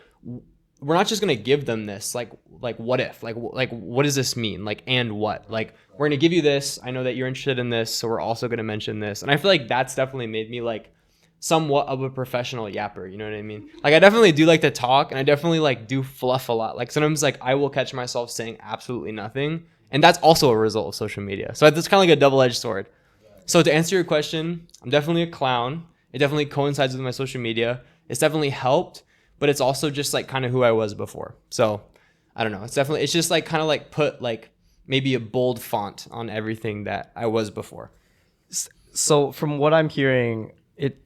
we're not just going to give them this like what if like what does this mean, like and what, like we're going to give you this, I know that you're interested in this, so we're also going to mention this. And I feel like that's definitely made me like somewhat of a professional yapper, you know what I mean? Like I definitely do like to talk, and I definitely like do fluff a lot. Like sometimes like I will catch myself saying absolutely nothing, and that's also a result of social media. So it's kind of like a double-edged sword. So to answer your question, I'm definitely a clown. It definitely coincides with my social media. It's definitely helped, but it's also just like kind of who I was before. So I don't know. It's just like kind of like put like maybe a bold font on everything that I was before. So from what I'm hearing, it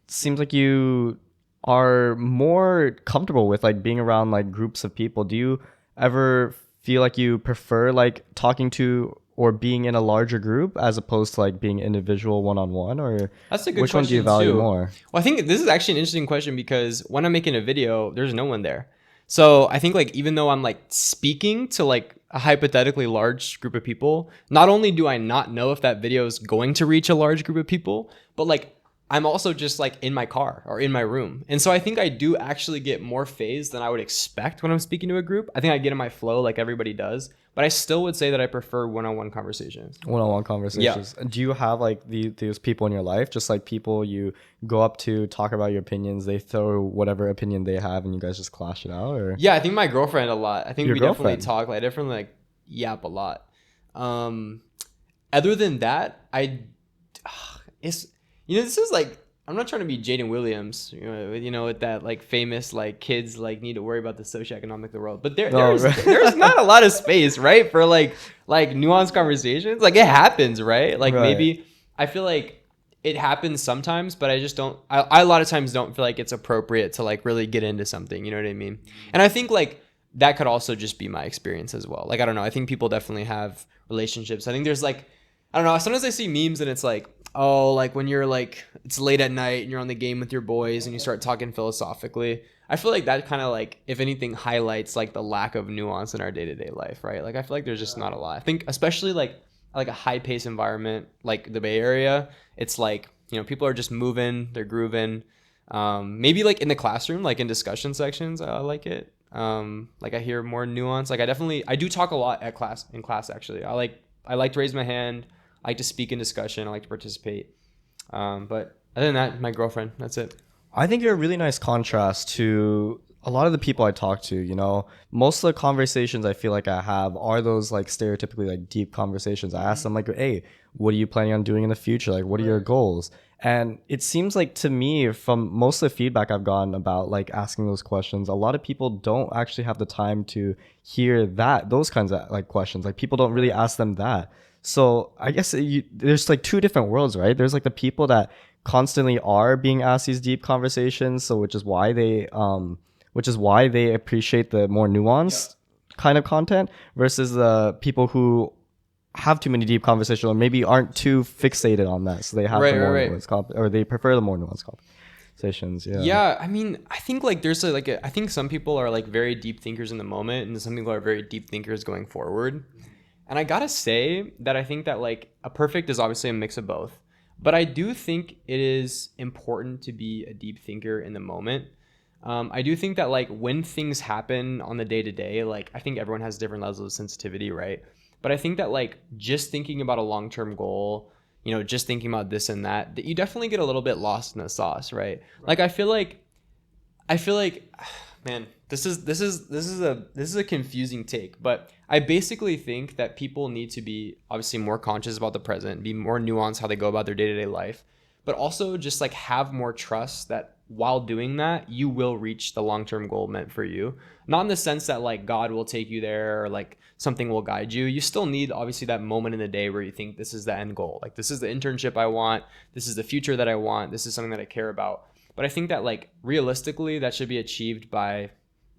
seems like you are more comfortable with like being around like groups of people. Do you ever feel like you prefer like talking to or being in a larger group as opposed to like being individual one-on-one, or That's a good which one do you question value too. more? Well, I think this is actually an interesting question because when I'm making a video, there's no one there. So I think like even though I'm like speaking to like a hypothetically large group of people, not only do I not know if that video is going to reach a large group of people, but like I'm also just like in my car or in my room. And so I think I do actually get more phased than I would expect when I'm speaking to a group. I think I get in my flow like everybody does, but I still would say that I prefer one-on-one conversations. One-on-one conversations. Do you have like these people in your life, just like people you go up to, talk about your opinions, they throw whatever opinion they have and you guys just clash it out? Or Yeah, I think my girlfriend a lot. I think your we definitely girlfriend? talk. Like, I definitely like yap a lot. Um, Other than that, it's this is like I'm not trying to be Jaden Williams, with that like famous like kids like need to worry about the socioeconomic of the world. But No, there's not a lot of space, right, for like nuanced conversations. Like it happens, right? Like right. maybe I feel like it happens sometimes, but I just don't. I a lot of times don't feel like it's appropriate to like really get into something. You know what I mean? And I think like that could also just be my experience as well. Like I don't know. I think people definitely have relationships. I think there's like I don't know. Sometimes I see memes and it's like, oh, like when you're like it's late at night and you're on the game with your boys and you start talking philosophically. I feel like that kind of like, if anything, highlights like the lack of nuance in our day-to-day life, right? Like I feel like there's just not a lot. I think especially like a high-paced environment like the Bay Area, it's like people are just moving, they're grooving. Maybe like in the classroom, like in discussion sections, I like it. Like I hear more nuance. Like I do talk a lot in class actually. I like to raise my hand. I like to speak in discussion. I like to participate. But other than that, my girlfriend. That's it. I think you're a really nice contrast to a lot of the people I talk to. Most of the conversations I feel like I have are those like stereotypically like deep conversations. I ask them like, hey, what are you planning on doing in the future? Like, what are your goals? And it seems like to me, from most of the feedback I've gotten about like asking those questions, a lot of people don't actually have the time to hear those kinds of like questions. Like people don't really ask them that. So I guess there's like two different worlds, right? There's like the people that constantly are being asked these deep conversations, so which is why they appreciate the more nuanced kind of content, versus the people who have too many deep conversations or maybe aren't too fixated on that, so they have or they prefer the more nuanced conversations. Yeah, I mean, I think like I think some people are like very deep thinkers in the moment, and some people are very deep thinkers going forward. And I gotta say that I think that like a perfect is obviously a mix of both. But I do think it is important to be a deep thinker in the moment. I do think that like when things happen on the day to day, like I think everyone has different levels of sensitivity, right? But I think that like just thinking about a long-term goal, just thinking about this and that you definitely get a little bit lost in the sauce, right? Like I feel like man, this is a confusing take, but I basically think that people need to be obviously more conscious about the present, be more nuanced how they go about their day-to-day life, but also just like have more trust that while doing that, you will reach the long-term goal meant for you. Not in the sense that like God will take you there or like something will guide you. You still need obviously that moment in the day where you think this is the end goal. Like this is the internship I want. This is the future that I want. This is something that I care about. But I think that like realistically that should be achieved by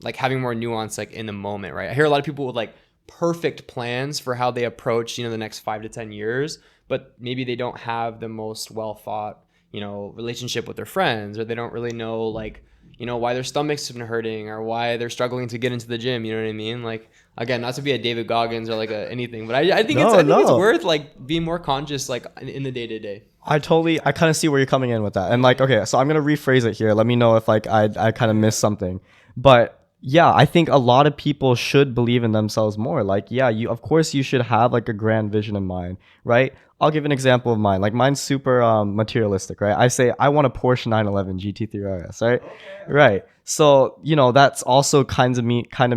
like having more nuance like in the moment, right? I hear a lot of people with like perfect plans for how they approach, the next 5 to 10 years, but maybe they don't have the most well thought, relationship with their friends, or they don't really know like, why their stomach's been hurting or why they're struggling to get into the gym. You know what I mean? Like, again, not to be a David Goggins or like anything, but I think it's worth like being more conscious like in the day to day. I kind of see where you're coming in with that. And like, okay, so I'm going to rephrase it here. Let me know if like I kind of missed something. But yeah, I think a lot of people should believe in themselves more. Like, yeah, of course you should have like a grand vision in mind, right? I'll give an example of mine. Like mine's super materialistic, right? I say I want a Porsche 911 GT3 RS, right? Okay. Right. So, that's also kind of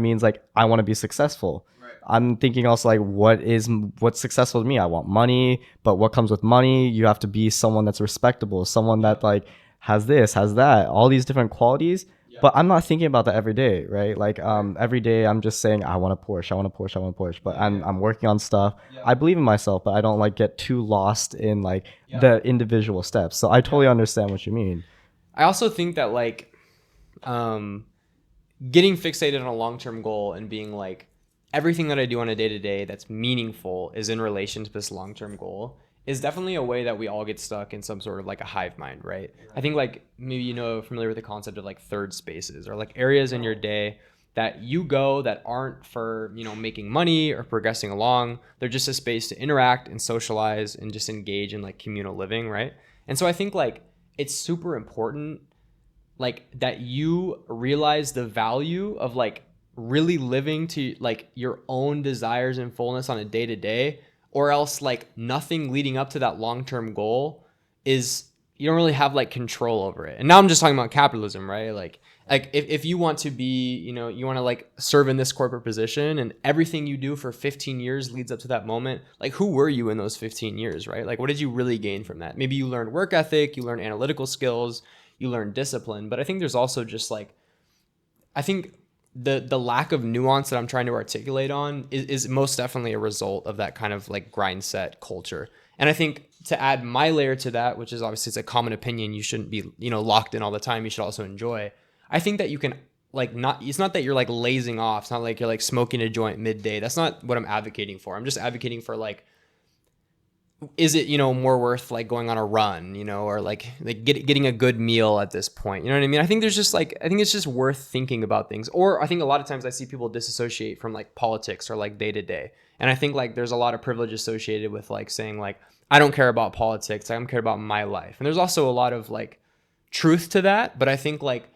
means like I want to be successful. Right. I'm thinking also like what's successful to me? I want money, but what comes with money? You have to be someone that's respectable, someone that like has this, has that, all these different qualities. But I'm not thinking about that every day, right? Like every day I'm just saying I want a Porsche, I want a Porsche, I want a Porsche. But I'm working on stuff. I believe in myself, but I don't like get too lost in like the individual steps. So I totally understand what you mean. I also think that like getting fixated on a long-term goal and being like, everything that I do on a day-to-day that's meaningful is in relation to this long-term goal is definitely a way that we all get stuck in some sort of like a hive mind, right? I think like maybe familiar with the concept of like third spaces or like areas in your day that you go that aren't for, making money or progressing along. They're just a space to interact and socialize and just engage in like communal living, right? And so I think like it's super important like that you realize the value of like really living to like your own desires and fullness on a day to day, or else like nothing leading up to that long-term goal is, you don't really have like control over it. And now I'm just talking about capitalism, right? Like if you want to be, you want to like serve in this corporate position and everything you do for 15 years leads up to that moment, like who were you in those 15 years, right? Like what did you really gain from that? Maybe you learned work ethic, you learned analytical skills, you learn discipline. But I think there's also just like, I think the lack of nuance that I'm trying to articulate on is most definitely a result of that kind of like grind set culture. And I think to add my layer to that, which is obviously it's a common opinion, you shouldn't be, locked in all the time. You should also enjoy. I think that you can like it's not that you're like lazing off. It's not like you're like smoking a joint midday. That's not what I'm advocating for. I'm just advocating for like, is it, more worth like going on a run, or like getting a good meal at this point? You know what I mean? I think there's just like, I think it's just worth thinking about things. Or I think a lot of times I see people disassociate from like politics or like day to day. And I think like there's a lot of privilege associated with like saying like, I don't care about politics. I don't care about my life. And there's also a lot of like truth to that. But I think like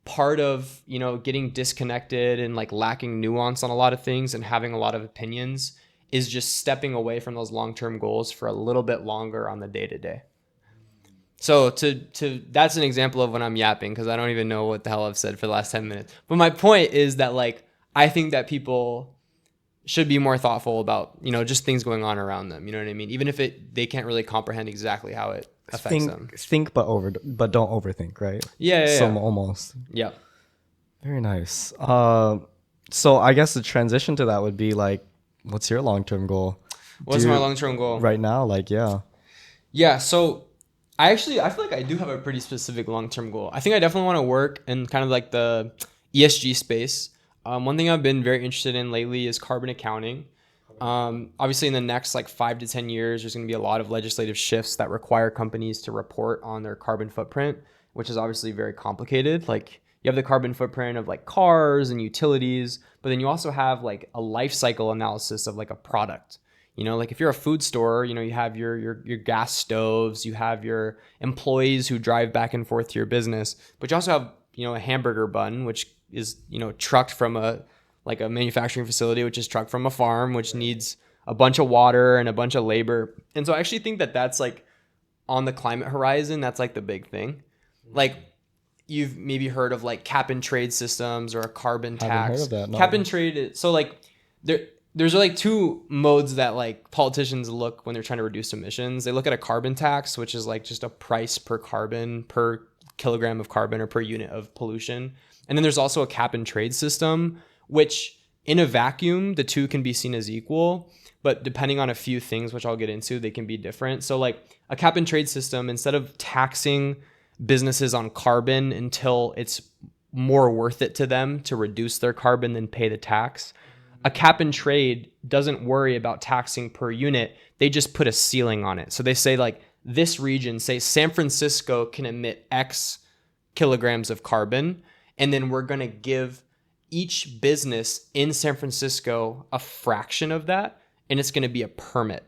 part of, getting disconnected and like lacking nuance on a lot of things and having a lot of opinions is just stepping away from those long-term goals for a little bit longer on the day-to-day. So to that's an example of when I'm yapping, because I don't even know what the hell I've said for the last 10 minutes. But my point is that like, I think that people should be more thoughtful about, just things going on around them. You know what I mean? Even if they can't really comprehend exactly how it affects them. Think, but don't overthink, right? Yeah. So almost. Yeah. Very nice. So I guess the transition to that would be like, what's your long-term goal? What's my long-term goal? Right now, like, yeah. Yeah, so I feel like I do have a pretty specific long-term goal. I think I definitely want to work in kind of like the ESG space. One thing I've been very interested in lately is carbon accounting. Obviously, in the next like 5 to 10 years, there's going to be a lot of legislative shifts that require companies to report on their carbon footprint, which is obviously very complicated. Like, you have the carbon footprint of like cars and utilities, but then you also have like a life cycle analysis of like a product. Like if you're a food store, you have your gas stoves, you have your employees who drive back and forth to your business, but you also have, a hamburger bun, which is, trucked from a manufacturing facility, which is trucked from a farm, which needs a bunch of water and a bunch of labor. And so I actually think that that's like on the climate horizon, that's like the big thing. Like, you've maybe heard of like cap and trade systems or a carbon tax. I haven't heard of that, no. Cap and trade. So like there's like two modes that like politicians look when they're trying to reduce emissions. They look at a carbon tax, which is like just a price per carbon, per kilogram of carbon or per unit of pollution. And then there's also a cap and trade system, which in a vacuum, the two can be seen as equal, but depending on a few things, which I'll get into, they can be different. So like a cap and trade system, instead of taxing businesses on carbon until it's more worth it to them to reduce their carbon than pay the tax, a cap and trade doesn't worry about taxing per unit. They just put a ceiling on it. So they say like this region, say San Francisco, can emit X kilograms of carbon, and then we're going to give each business in San Francisco a fraction of that, and it's going to be a permit.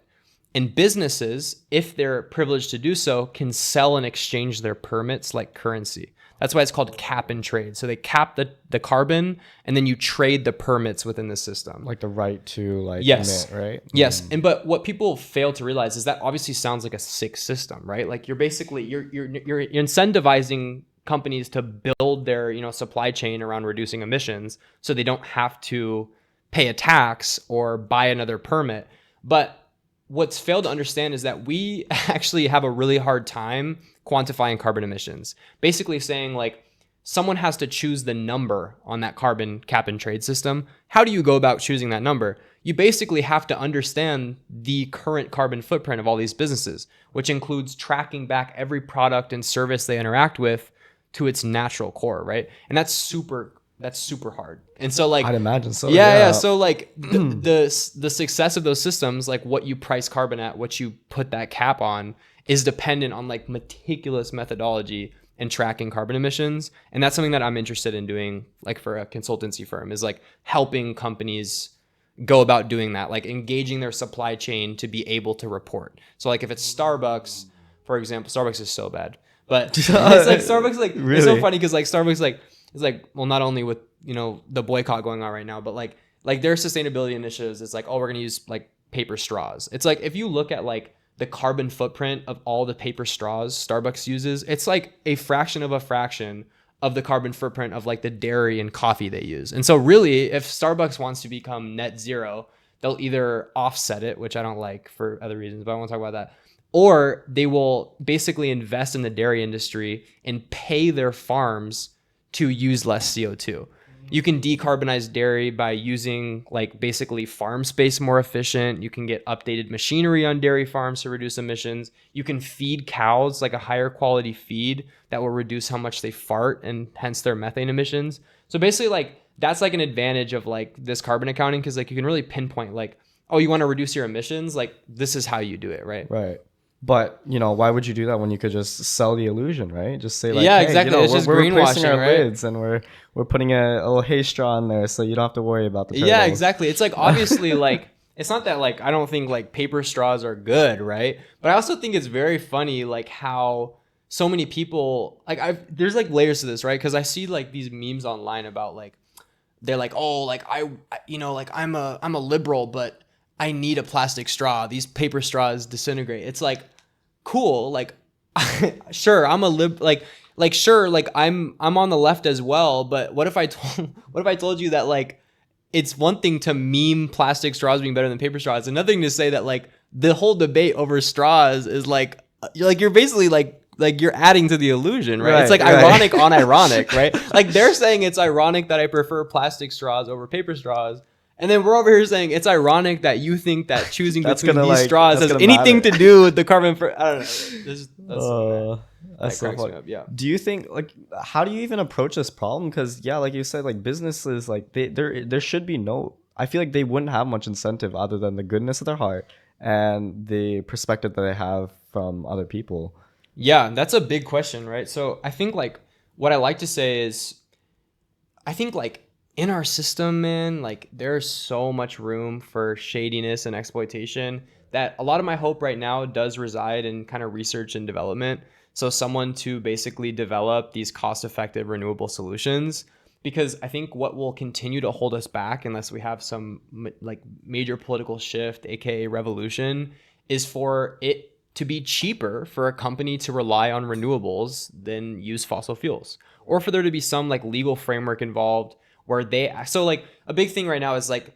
And businesses, if they're privileged to do so, can sell and exchange their permits like currency. That's why it's called cap and trade. So they cap the carbon, and then you trade the permits within the system. Like the right to like yes. emit, right? Yes. But what people fail to realize is that obviously sounds like a sick system, right? Like you're basically you're incentivizing companies to build their supply chain around reducing emissions, so they don't have to pay a tax or buy another permit. But what's failed to understand is that we actually have a really hard time quantifying carbon emissions. Basically saying like someone has to choose the number on that carbon cap and trade system. How do you go about choosing that number? You basically have to understand the current carbon footprint of all these businesses, which includes tracking back every product and service they interact with to its natural core, right? And that's super hard. And so like I'd imagine so. yeah. So like the success of those systems, like what you price carbon at, what you put that cap on, is dependent on like meticulous methodology and tracking carbon emissions. And that's something that I'm interested in doing, like for a consultancy firm, is like helping companies go about doing that, like engaging their supply chain to be able to report. So like if it's Starbucks, for example, Starbucks is so bad, but it's like Starbucks, like really? It's so funny because like Starbucks, like it's like, well, not only with, you know, the boycott going on right now, but like their sustainability initiatives, it's like, oh, we're gonna use like paper straws. It's like if you look at like the carbon footprint of all the paper straws Starbucks uses, it's like a fraction of the carbon footprint of like the dairy and coffee they use. And so really, if Starbucks wants to become net zero, they'll either offset it, which I don't like for other reasons, but I won't talk about that, or they will basically invest in the dairy industry and pay their farms to use less CO2. You can decarbonize dairy by using like basically farm space more efficient. You can get updated machinery on dairy farms to reduce emissions. You can feed cows like a higher quality feed that will reduce how much they fart and hence their methane emissions. So basically like that's like an advantage of like this carbon accounting, because like you can really pinpoint like, oh, you want to reduce your emissions? Like this is how you do it, right? Right. But, you know, why would you do that when you could just sell the illusion, right? Just say like, yeah, hey, exactly. You know, it's just we're replacing greenwashing, our right? lids and we're putting a little hay straw in there so you don't have to worry about the turtles. Yeah, exactly. It's like obviously like it's not that like I don't think like paper straws are good, right? But I also think it's very funny like how so many people like there's like layers to this, right? Because I see like these memes online about like they're like, oh, like I you know, like I'm a liberal, but I need a plastic straw. These paper straws disintegrate. It's like cool, like sure, I'm a sure, like I'm on the left as well, but what if I told you that like it's one thing to meme plastic straws being better than paper straws, another thing to say that like the whole debate over straws is like you're basically like you're adding to the illusion, right? It's like ironic on ironic, right? Like they're saying it's ironic that I prefer plastic straws over paper straws. And then we're over here saying it's ironic that you think that choosing between these straws has anything to do with the carbon. I don't know. That's so funny. Up, yeah. Do you think like how do you even approach this problem? Because yeah, like you said, like businesses, like there should be no. I feel like they wouldn't have much incentive other than the goodness of their heart and the perspective that they have from other people. Yeah, that's a big question, right? So I think like what I like to say is, I think like in our system, man, like there's so much room for shadiness and exploitation that a lot of my hope right now does reside in kind of research and development. So someone to basically develop these cost-effective renewable solutions, because I think what will continue to hold us back unless we have some like major political shift, aka revolution, is for it to be cheaper for a company to rely on renewables than use fossil fuels, or for there to be some like legal framework involved where so like a big thing right now is like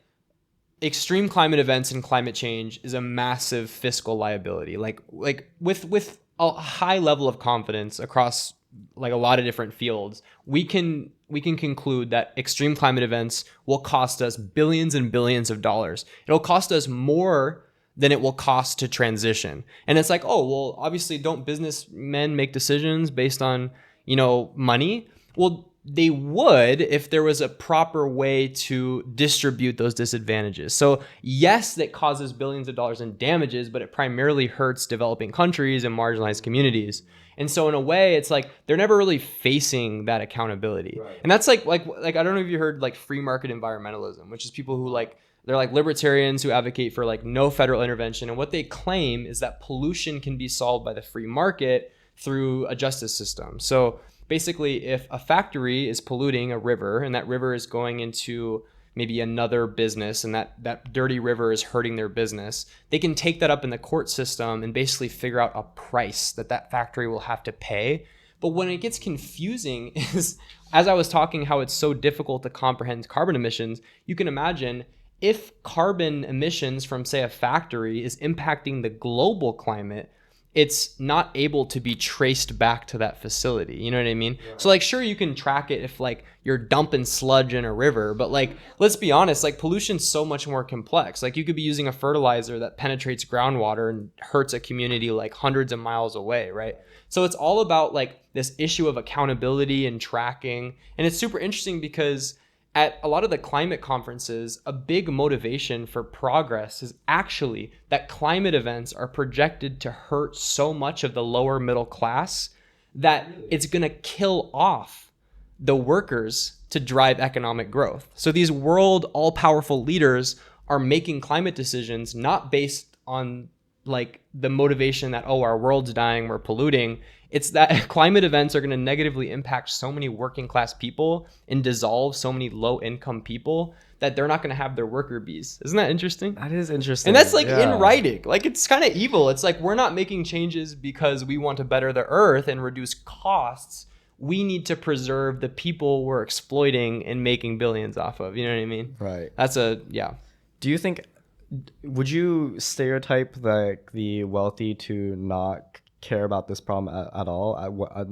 extreme climate events and climate change is a massive fiscal liability. Like with a high level of confidence across like a lot of different fields, we can conclude that extreme climate events will cost us billions and billions of dollars. It'll cost us more than it will cost to transition. And it's like, oh, well, obviously don't businessmen make decisions based on, you know, money? Well, they would if there was a proper way to distribute those disadvantages. So yes, that causes billions of dollars in damages, but it primarily hurts developing countries and marginalized communities. And so in a way, it's like they're never really facing that accountability. Right. And that's like I don't know if you heard like free market environmentalism, which is people who like they're like libertarians who advocate for like no federal intervention. And what they claim is that pollution can be solved by the free market through a justice system. So basically, if a factory is polluting a river and that river is going into maybe another business and that dirty river is hurting their business, they can take that up in the court system and basically figure out a price that factory will have to pay. But when it gets confusing is, as I was talking, how it's so difficult to comprehend carbon emissions, you can imagine if carbon emissions from, say, a factory is impacting the global climate, it's not able to be traced back to that facility. You know what I mean? Yeah. So like, sure, you can track it if like you're dumping sludge in a river, but like, let's be honest, like pollution's so much more complex. Like you could be using a fertilizer that penetrates groundwater and hurts a community like hundreds of miles away, right? So it's all about like this issue of accountability and tracking. And it's super interesting because at a lot of the climate conferences, a big motivation for progress is actually that climate events are projected to hurt so much of the lower middle class that it's going to kill off the workers to drive economic growth. So these world all-powerful leaders are making climate decisions not based on like the motivation that, oh, our world's dying, we're polluting. It's that climate events are going to negatively impact so many working class people and dissolve so many low income people that they're not going to have their worker bees. Isn't that interesting? That is interesting. And that's like in writing. Like it's kind of evil. It's like we're not making changes because we want to better the earth and reduce costs. We need to preserve the people we're exploiting and making billions off of. You know what I mean? Right. Do you think, would you stereotype like the wealthy to not care about this problem at all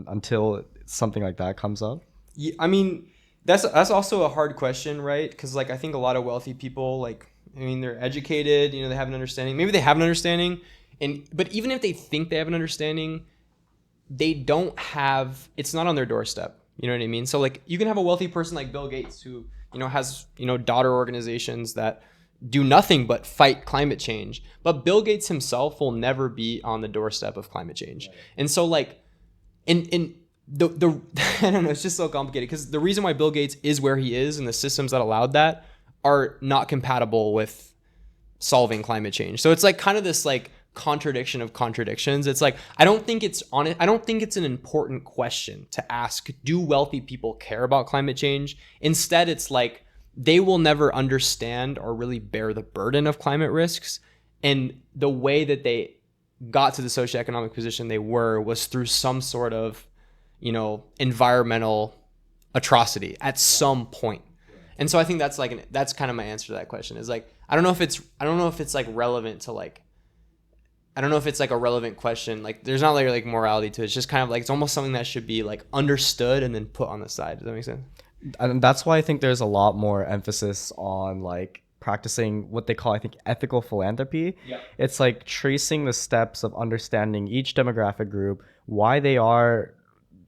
until something like that comes up? Yeah, I mean, that's also a hard question, right? Because like I think a lot of wealthy people, like, I mean, they're educated, you know, they have an understanding. Maybe they have an understanding, but even if they think they have an understanding, they don't have. It's not on their doorstep. You know what I mean? So like, you can have a wealthy person like Bill Gates who, you know, has, you know, daughter organizations that do nothing but fight climate change. But Bill Gates himself will never be on the doorstep of climate change. Right. And so like, in the I don't know, it's just so complicated because the reason why Bill Gates is where he is and the systems that allowed that are not compatible with solving climate change. So it's like kind of this like contradiction of contradictions. It's like, I don't think it's an important question to ask, do wealthy people care about climate change? Instead, it's like, they will never understand or really bear the burden of climate risks. And the way that they got to the socioeconomic position they were was through some sort of, you know, environmental atrocity at some point. And so I think that's like, that's kind of my answer to that question is like, I don't know if it's like relevant to like, I don't know if it's like a relevant question. Like there's not like morality to it. It's just kind of like, it's almost something that should be like understood and then put on the side. Does that make sense? And that's why I think there's a lot more emphasis on like practicing what they call, I think, ethical philanthropy. Yeah. It's like tracing the steps of understanding each demographic group, why they are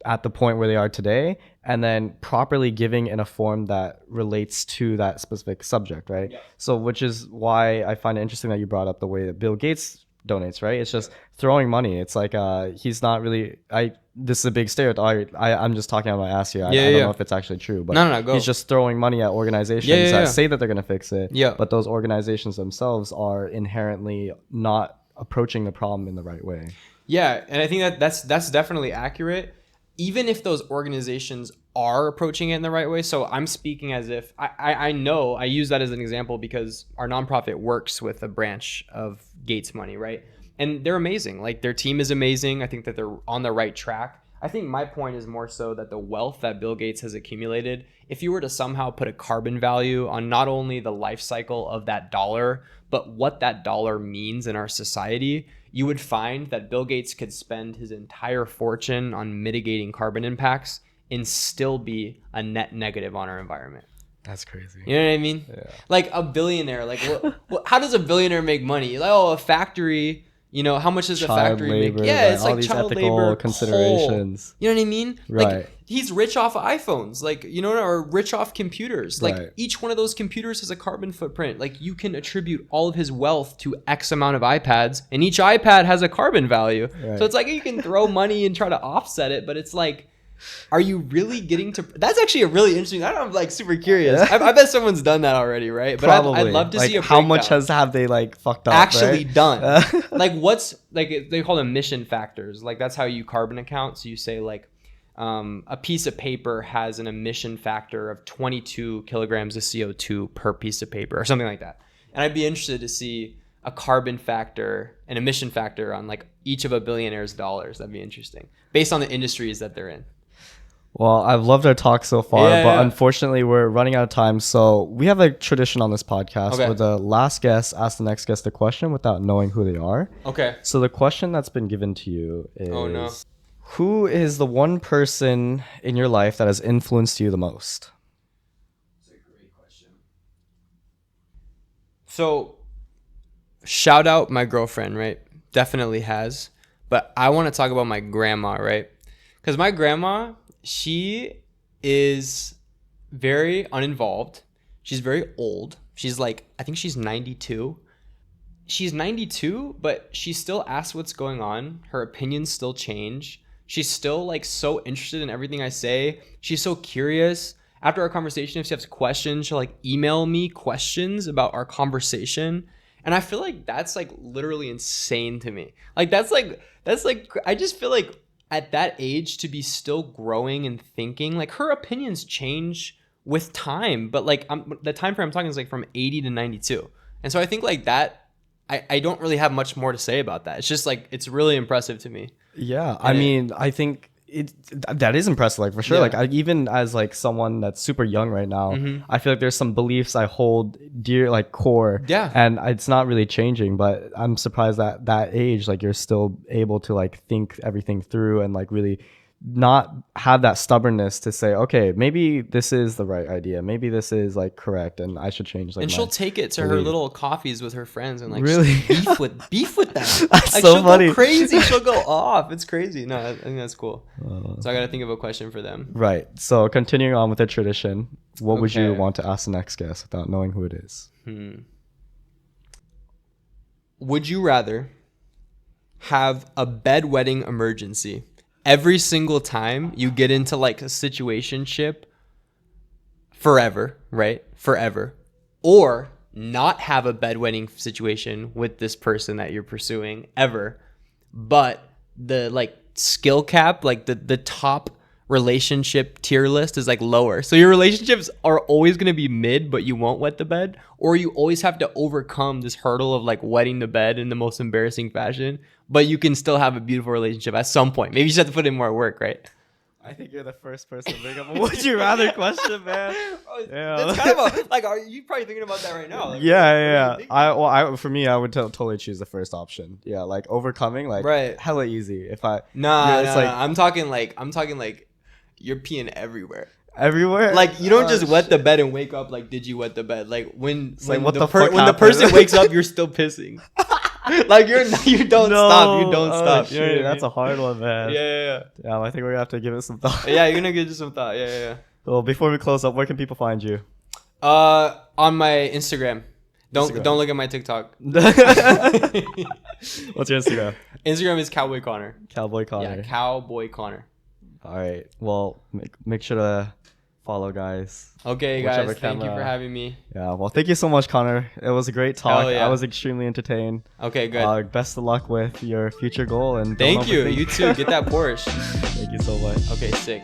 at the point where they are today, and then properly giving in a form that relates to that specific subject, right? Yeah. So which is why I find it interesting that you brought up the way that Bill Gates donates, right? It's just throwing money. It's like he's not really, this is a big stereotype. I'm just talking out my ass here. I don't know if it's actually true, but no, go. He's just throwing money at organizations that say that they're going to fix it. Yeah. But those organizations themselves are inherently not approaching the problem in the right way. Yeah, and I think that's definitely accurate. Even if those organizations are approaching it in the right way. So I'm speaking as if I know, I use that as an example because our nonprofit works with a branch of Gates money, right? And they're amazing. Like their team is amazing. I think that they're on the right track. I think my point is more so that the wealth that Bill Gates has accumulated, if you were to somehow put a carbon value on not only the life cycle of that dollar, but what that dollar means in our society, you would find that Bill Gates could spend his entire fortune on mitigating carbon impacts and still be a net negative on our environment. That's crazy. You know what I mean? Yeah. Like a billionaire, like how does a billionaire make money? Like, oh, a factory, you know, how much does a factory labor, make? Yeah, it's all like these child ethical labor, considerations. Coal. You know what I mean? Right. Like he's rich off of iPhones, like, you know, or rich off computers. Like each one of those computers has a carbon footprint. Like you can attribute all of his wealth to X amount of iPads, and each iPad has a carbon value. Right. So it's like you can throw money and try to offset it, but it's like, are you really getting to? That's actually a really interesting. I'm like super curious. I bet someone's done that already, right? But I'd love to see a how much have they like fucked up actually done. Like what's like they call them emission factors. Like that's how you carbon account. So you say like a piece of paper has an emission factor of 22 kilograms of CO2 per piece of paper or something like that. And I'd be interested to see a carbon factor, an emission factor on like each of a billionaire's dollars. That'd be interesting based on the industries that they're in. Well, I've loved our talk so far, Yeah, but yeah. unfortunately, we're running out of time. So we have a tradition on this podcast Okay. where the last guest asks the next guest a question without knowing who they are. Okay. So the question that's been given to you is, Oh, no. who is the one person in your life that has influenced you the most? That's a great question. So, shout out my girlfriend, right? Definitely has. But I want to talk about my grandma, right? Because my grandma, she is very uninvolved. She's very old. She's like, I think she's 92. She's 92, but she still asks what's going on. Her opinions still change. She's still like so interested in everything I say. She's so curious. After our conversation, if she has questions, she'll like email me questions about our conversation. And I feel like that's like literally insane to me. Like that's like I just feel like at that age to be still growing and thinking, like her opinions change with time, but like the time frame I'm talking is like from 80 to 92. And so I think like that I don't really have much more to say about that. It's just like it's really impressive to me. Yeah, I mean, I think that is impressive, like for sure. Yeah. Like even as like someone that's super young right now, I feel like there's some beliefs I hold dear, like core. Yeah. And it's not really changing, but I'm surprised that that age, like you're still able to like think everything through and like really not have that stubbornnness to say, okay, maybe this is the right idea, maybe this is like correct, and I should change. Like, And she'll take it to her little coffees with her friends and like Really? beef with them. That's Like so she'll funny. go crazy. She'll go off. It's crazy. No, I think that's cool. So I got to think of a question for them. Right. So continuing on with the tradition, what would you Okay. want to ask the next guest without knowing who it is? Would you rather have a bedwetting emergency every single time you get into like a situationship forever, right? Forever. Or not have a bedwetting situation with this person that you're pursuing ever, but the like skill cap, like the top relationship tier list is like lower. So your relationships are always going to be mid, but you won't wet the bed, or you always have to overcome this hurdle of like wetting the bed in the most embarrassing fashion, but you can still have a beautiful relationship at some point. Maybe you just have to put in more work, right? I think you're the first person to bring up a would you rather question, man. Yeah. That's kind of a, like, are you probably thinking about that right now? Like, Yeah. what are you I for me, I would totally choose the first option. Yeah, like overcoming, like Right. hella easy. If I Nah, it's nah, like nah. I'm talking like you're peeing everywhere. everywhere. Like you don't just wet shit. the bed and wake up like, did you wet the bed? Like when like, when what the the fuck when the happened? person wakes up, you're still pissing. Like you don't stop. You don't stop. You know what I That's a mean? hard one, man. Yeah. Yeah, I think we're gonna have to give it some thought. Yeah, you're gonna give it some thought. Yeah. Well, before we close up, where can people find you? On my Instagram. Instagram. Don't look at my TikTok. What's your Instagram? Instagram is Cowboy Connor. Cowboy Connor. Yeah, Cowboy Connor. All right. Well, make sure to follow, guys. Okay, Whichever guys. Thank you camera. for having me. Yeah. Well, thank you so much, Connor. It was a great talk. Hell yeah. I was extremely entertained. Okay, good. Best of luck with your future goal, and don't Thank you. overthink. You too. Get that Porsche. Thank you so much. Okay, sick.